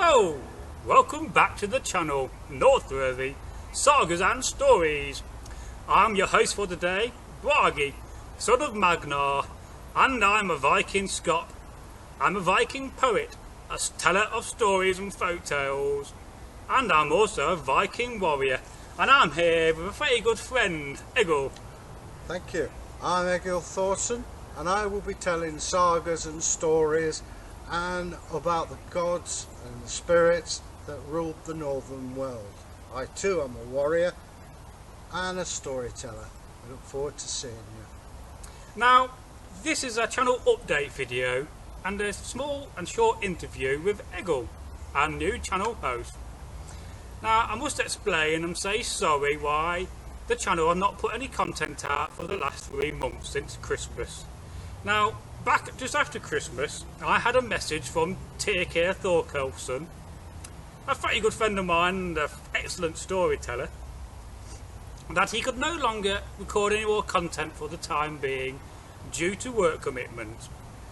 Hello! Welcome back to the channel, Northworthy Sagas and Stories. I'm your host for today, Bragi, son of Magnar, and I'm a Viking Scot. I'm a Viking poet, a teller of stories and folk tales, and I'm also a Viking warrior, and I'm here with a very good friend, Egil. Thank you. I'm Egil Thorsson, and I will be telling sagas and stories and about the gods and the spirits that ruled the northern world. I too am a warrior and a storyteller. I look forward to seeing you. Now, this is a channel update video and a small and short interview with Egil, our new channel host. Now, I must explain and say sorry why the channel has not put any content out for the last 3 months since Christmas. Now, back just after Christmas, I had a message from Tyrkir Thorsson, a very good friend of mine and an excellent storyteller, that he could no longer record any more content for the time being due to work commitments.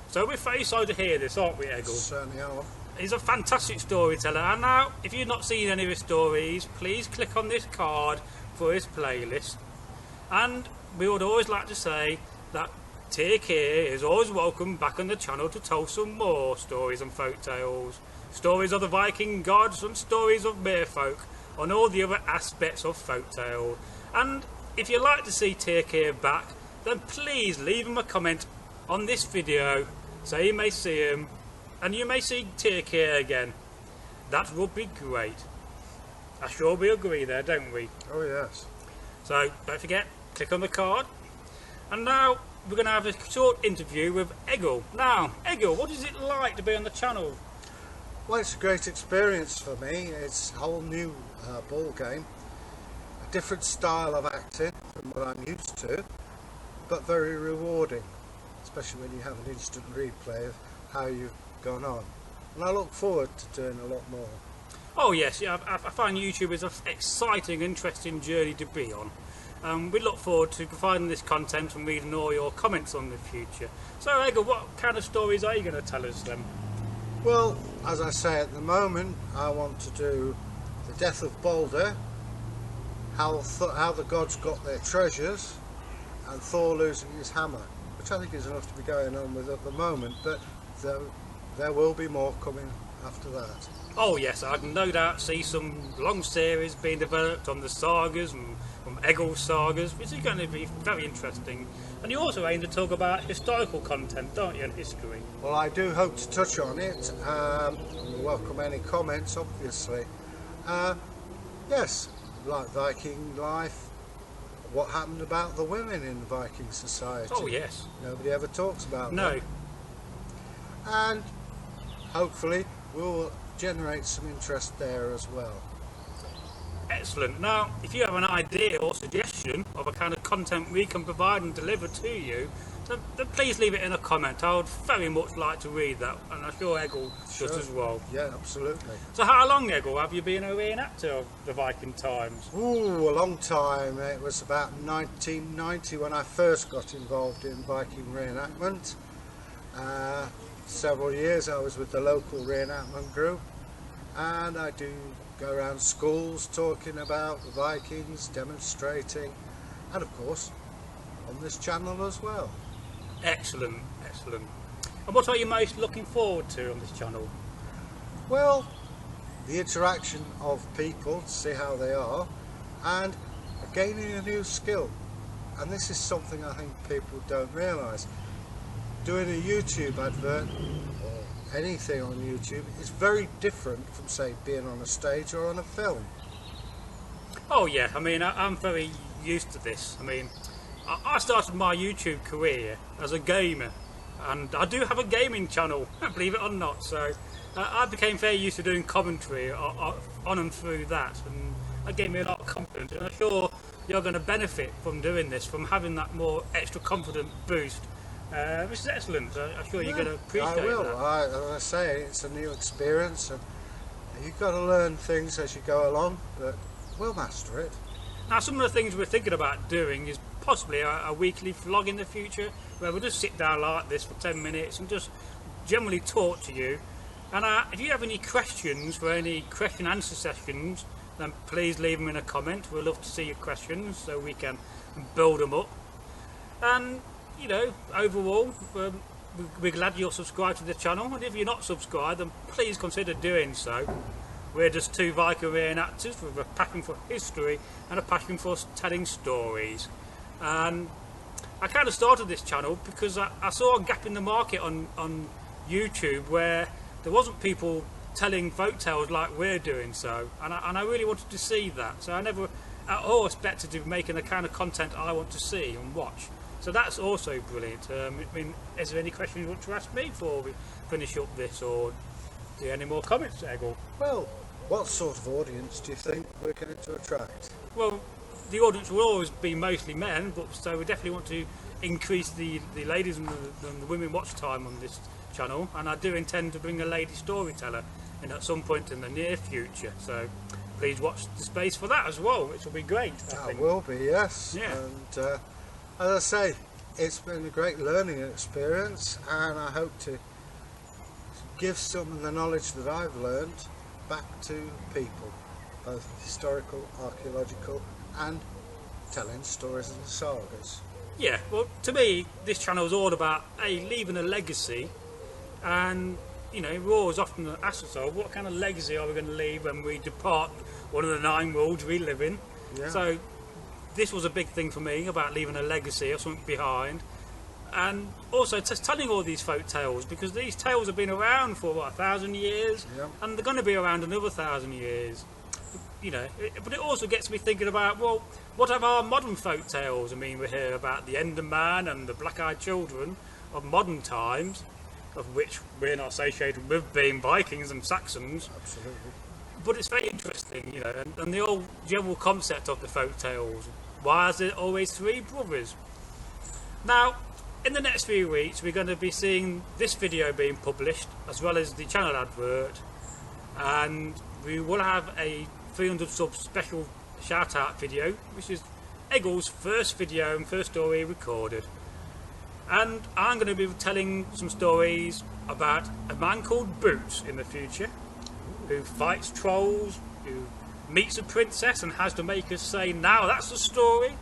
So we're very sorry to hear this, aren't we, Egil? Certainly are. He's a fantastic storyteller, and now, if you've not seen any of his stories, please click on this card for his playlist. And we would always like to say that Tyrkir is always welcome back on the channel to tell some more stories and folk tales, stories of the Viking gods and stories of merfolk, on all the other aspects of folk tale. And if you'd like to see Tyrkir back, then please leave him a comment on this video so you may see him and you may see Tyrkir again. That would be great. I'm sure we agree there, don't we? Oh yes. So don't forget, click on the card. And now we're going to have a short interview with Egil. Now, Egil, what is it like to be on the channel? Well, it's a great experience for me. It's a whole new ball game, a different style of acting from what I'm used to, but very rewarding, especially when you have an instant replay of how you've gone on. And I look forward to doing a lot more. Oh yes, yeah, I find YouTube is an exciting, interesting journey to be on. We look forward to providing this content and reading all your comments on the future. So Egil, what kind of stories are you going to tell us then? Well, as I say, at the moment I want to do the death of Balder, how the gods got their treasures, and Thor losing his hammer, which I think is enough to be going on with at the moment, but there will be more coming after that. Oh yes, I can no doubt see some long series being developed on the sagas and from Egil's sagas, which is going to be very interesting. And you also aim to talk about historical content, don't you, and history? Well, I do hope to touch on it. We welcome any comments, obviously. Yes, like Viking life, what happened about the women in the Viking society. Oh yes. Nobody ever talks about No. that. And hopefully we'll generate some interest there as well. Excellent. Now, if you have an idea or suggestion of a kind of content we can provide and deliver to you, then please leave it in a comment. I would very much like to read that, and I'm sure Egil does as well. Yeah, absolutely. So how long, Egil, have you been a reenactor of the Viking times? Ooh, a long time. It was about 1990 when I first got involved in Viking reenactment. Several years I was with the local reenactment group, and I do go around schools talking about the Vikings, demonstrating, and of course on this channel as well. Excellent, excellent. And what are you most looking forward to on this channel? Well, the interaction of people to see how they are, and gaining a new skill. And this is something I think people don't realise. Doing a YouTube advert or anything on YouTube is very different from, say, being on a stage or on a film. Oh yeah, I mean, I'm very used to this. I mean, I started my YouTube career as a gamer, and I do have a gaming channel, believe it or not, so I became very used to doing commentary on and through that, and that gave me a lot of confidence, and I'm sure you're going to benefit from doing this, from having that more extra confident boost. Which is excellent. I'm sure you're going to appreciate I will. that. As I say, it's a new experience, and you've got to learn things as you go along, but we'll master it. Now, some of the things we're thinking about doing is possibly a weekly vlog in the future, where we'll just sit down like this for 10 minutes and just generally talk to you And if you have any questions for any question answer sessions, then please leave them in a comment. We'd love to see your questions so we can build them up. And you know, overall, we're glad you're subscribed to the channel, and if you're not subscribed, then please consider doing so. We're just two Viking reenactors with a passion for history and a passion for telling stories. And I kind of started this channel because I saw a gap in the market on YouTube where there wasn't people telling folk tales like we're doing so, and I really wanted to see that. So I never at all expected to be making the kind of content I want to see and watch. So that's also brilliant. I mean, is there any questions you want to ask me before we finish up this, or do you have any more comments, Egil? Well, what sort of audience do you think we're going to attract? Well, the audience will always be mostly men, but so we definitely want to increase the ladies and the women watch time on this channel, and I do intend to bring a lady storyteller in at some point in the near future. So please watch the space for that as well, which will be great. I think. Will be, yes. Yeah. And as I say, it's been a great learning experience, and I hope to give some of the knowledge that I've learned back to people, both historical, archaeological, and telling stories and sagas. Yeah, well, to me, this channel is all about leaving a legacy, and you know, we're always often asked ourselves, what kind of legacy are we going to leave when we depart one of the 9 worlds we live in? Yeah. So this was a big thing for me, about leaving a legacy or something behind, and also just telling all these folk tales, because these tales have been around for what, 1,000 years, Yeah. and they're going to be around another 1,000 years. You know, but it also gets me thinking about, well, what have our modern folk tales? I mean, we hear about the Ender Man and the Black-Eyed Children of modern times, of which we're not associated with being Vikings and Saxons. Absolutely. But it's very interesting, you know, and the old general concept of the folk tales. Why is it always 3 brothers? Now, in the next few weeks, we're going to be seeing this video being published, as well as the channel advert, and we will have a 300 subs special shout out video, which is Egil's first video and first story recorded. And I'm going to be telling some stories about a man called Boots in the future, who fights trolls, who meets a princess and has to make us say, now that's a story,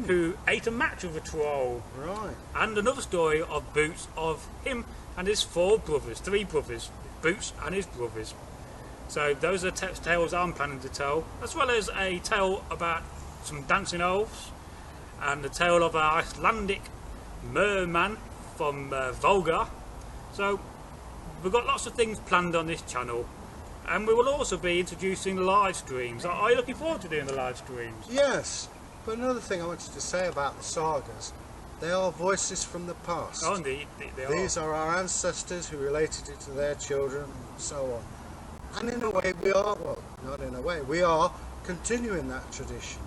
who ate a match with a troll. Right. And another story of Boots, of him and his 3 brothers, Boots and his brothers. So those are the tales I'm planning to tell, as well as a tale about some dancing elves, and a tale of our Icelandic merman from Volga. So we've got lots of things planned on this channel, and we will also be introducing live streams. Are you looking forward to doing the live streams? Yes, but another thing I wanted to say about the sagas, they are voices from the past. Oh, indeed, they are. These are our ancestors who related it to their children and so on. And in a way we are, well, not in a way, we are continuing that tradition.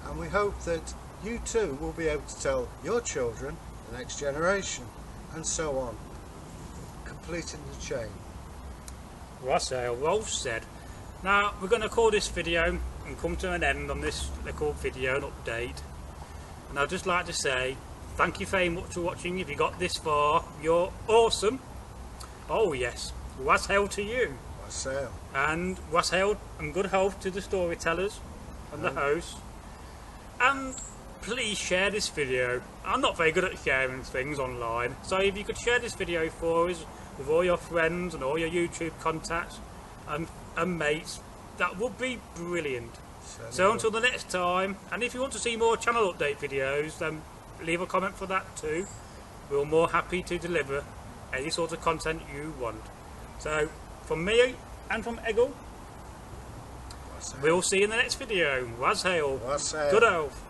And we hope that you too will be able to tell your children, the next generation, and so on, completing the chain. Well said. Now we're going to call this video and come to an end on this little video and update. And I'd just like to say thank you very much for watching. If you got this far, you're awesome. Oh yes, was hail to you. Wassail. And was hail and good health to the storytellers and the hosts. And please share this video. I'm not very good at sharing things online, so if you could share this video for us with all your friends and all your YouTube contacts and mates, that would be brilliant. So until the next time, and if you want to see more channel update videos, then leave a comment for that too. We're more happy to deliver any sort of content you want. So from me and from Egil, we'll see you in the next video. Was hail. Wassail. Good health.